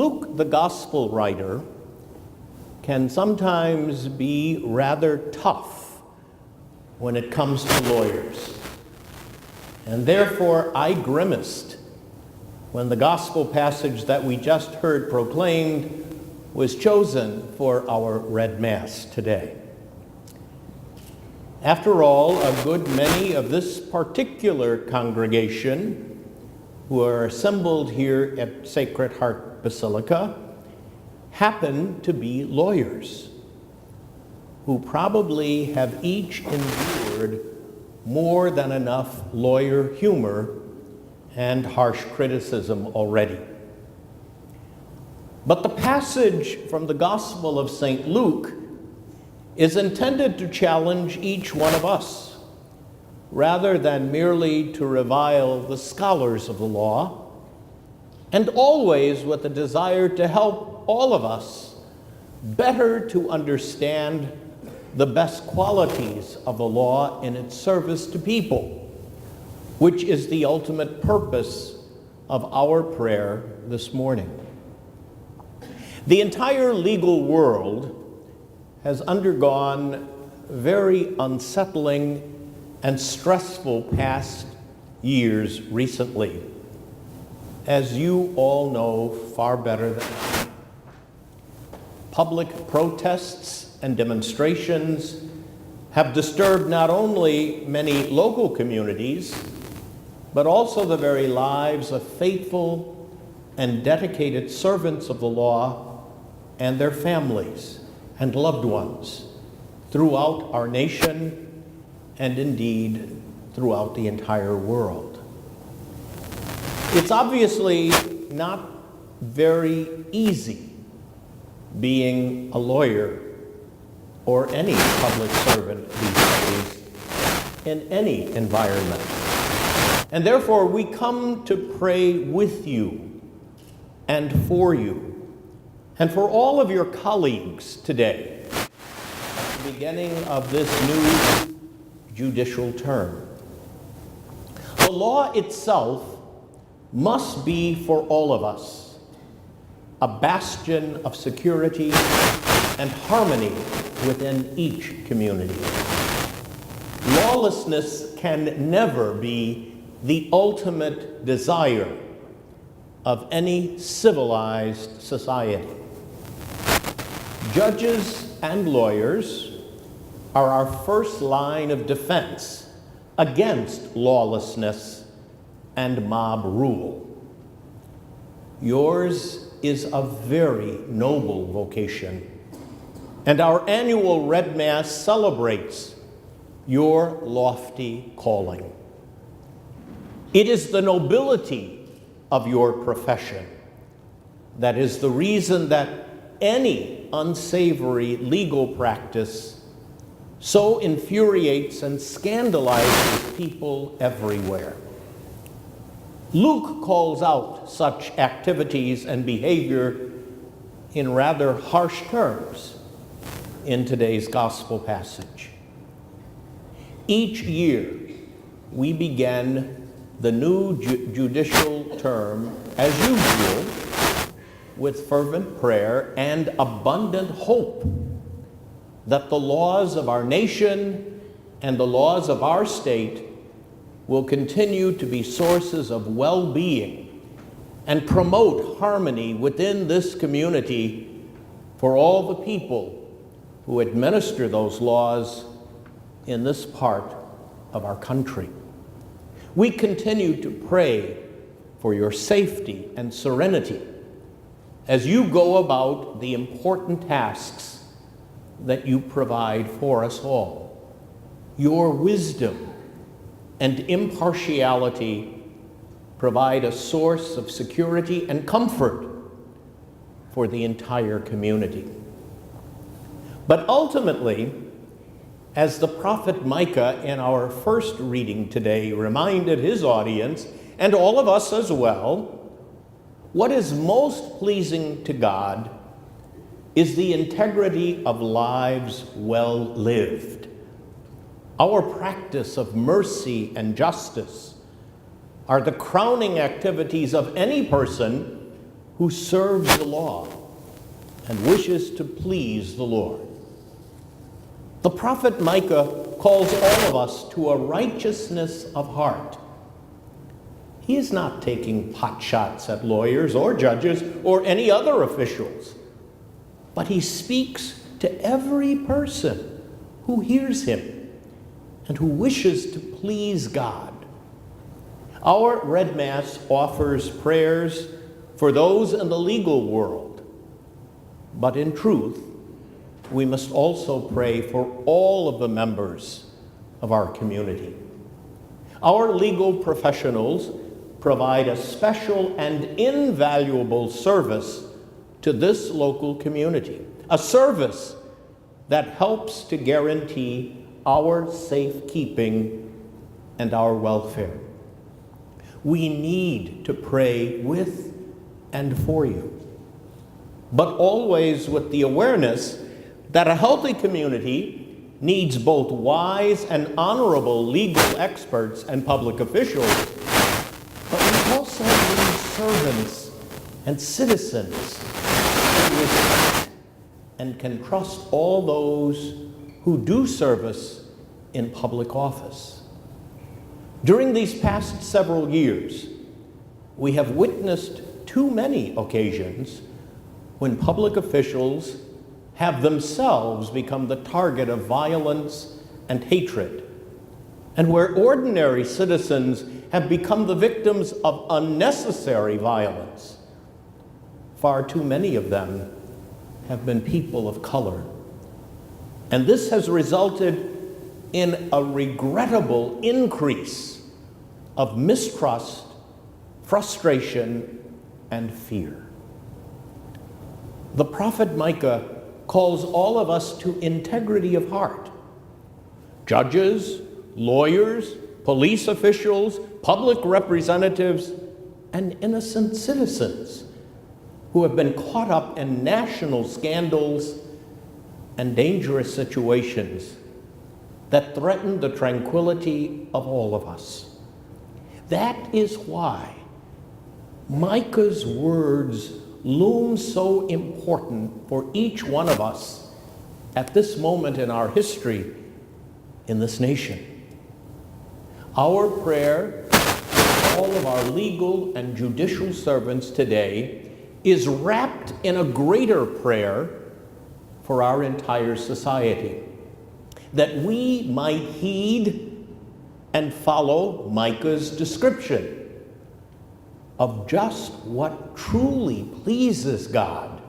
Luke, the gospel writer, can sometimes be rather tough when it comes to lawyers. And therefore, I grimaced when the gospel passage that we just heard proclaimed was chosen for our Red Mass today. After all, a good many of this particular congregation who are assembled here at Sacred Heart Basilica happen to be lawyers who probably have each endured more than enough lawyer humor and harsh criticism already. But the passage from the Gospel of St. Luke is intended to challenge each one of us, rather than merely to revile the scholars of the law, and always with a desire to help all of us better to understand the best qualities of the law in its service to people, which is the ultimate purpose of our prayer this morning. The entire legal world has undergone very unsettling and stressful past years recently, as you all know far better than I. Public protests and demonstrations have disturbed not only many local communities, but also the very lives of faithful and dedicated servants of the law and their families and loved ones throughout our nation and indeed throughout the entire world. It's obviously not very easy being a lawyer or any public servant these days in any environment. And therefore we come to pray with you and for you and for all of your colleagues today at the beginning of this new judicial term. The law itself must be for all of us a bastion of security and harmony within each community. Lawlessness can never be the ultimate desire of any civilized society. Judges and lawyers are our first line of defense against lawlessness and mob rule. Yours is a very noble vocation, and our annual Red Mass celebrates your lofty calling. It is the nobility of your profession that is the reason that any unsavory legal practice so infuriates and scandalizes people everywhere. Luke calls out such activities and behavior in rather harsh terms in today's gospel passage. Each year, we begin the new judicial term, as usual, with fervent prayer and abundant hope that the laws of our nation and the laws of our state will continue to be sources of well-being and promote harmony within this community for all the people who administer those laws in this part of our country. We continue to pray for your safety and serenity as you go about the important tasks that you provide for us all. Your wisdom and impartiality provide a source of security and comfort for the entire community. But ultimately, as the prophet Micah in our first reading today reminded his audience, and all of us as well, what is most pleasing to God is the integrity of lives well lived. Our practice of mercy and justice are the crowning activities of any person who serves the law and wishes to please the Lord. The prophet Micah calls all of us to a righteousness of heart. He is not taking pot shots at lawyers or judges or any other officials, but he speaks to every person who hears him and who wishes to please God. Our Red Mass offers prayers for those in the legal world, but in truth, we must also pray for all of the members of our community. Our legal professionals provide a special and invaluable service to this local community, a service that helps to guarantee our safekeeping and our welfare. We need to pray with and for you, but always with the awareness that a healthy community needs both wise and honorable legal experts and public officials, but we also need servants and citizens who respect and can trust all those who do service in public office. During these past several years, we have witnessed too many occasions when public officials have themselves become the target of violence and hatred, and where ordinary citizens have become the victims of unnecessary violence. Far too many of them have been people of color, and this has resulted in a regrettable increase of mistrust, frustration, and fear. The prophet Micah calls all of us to integrity of heart. Judges, lawyers, police officials, public representatives, and innocent citizens who have been caught up in national scandals and dangerous situations that threaten the tranquility of all of us. That is why Micah's words loom so important for each one of us at this moment in our history in this nation. Our prayer for all of our legal and judicial servants today is wrapped in a greater prayer for our entire society, that we might heed and follow Micah's description of just what truly pleases God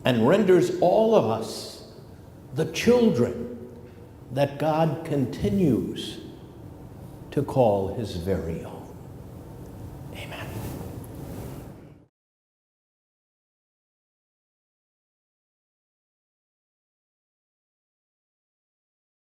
and renders all of us the children that God continues to call his very own.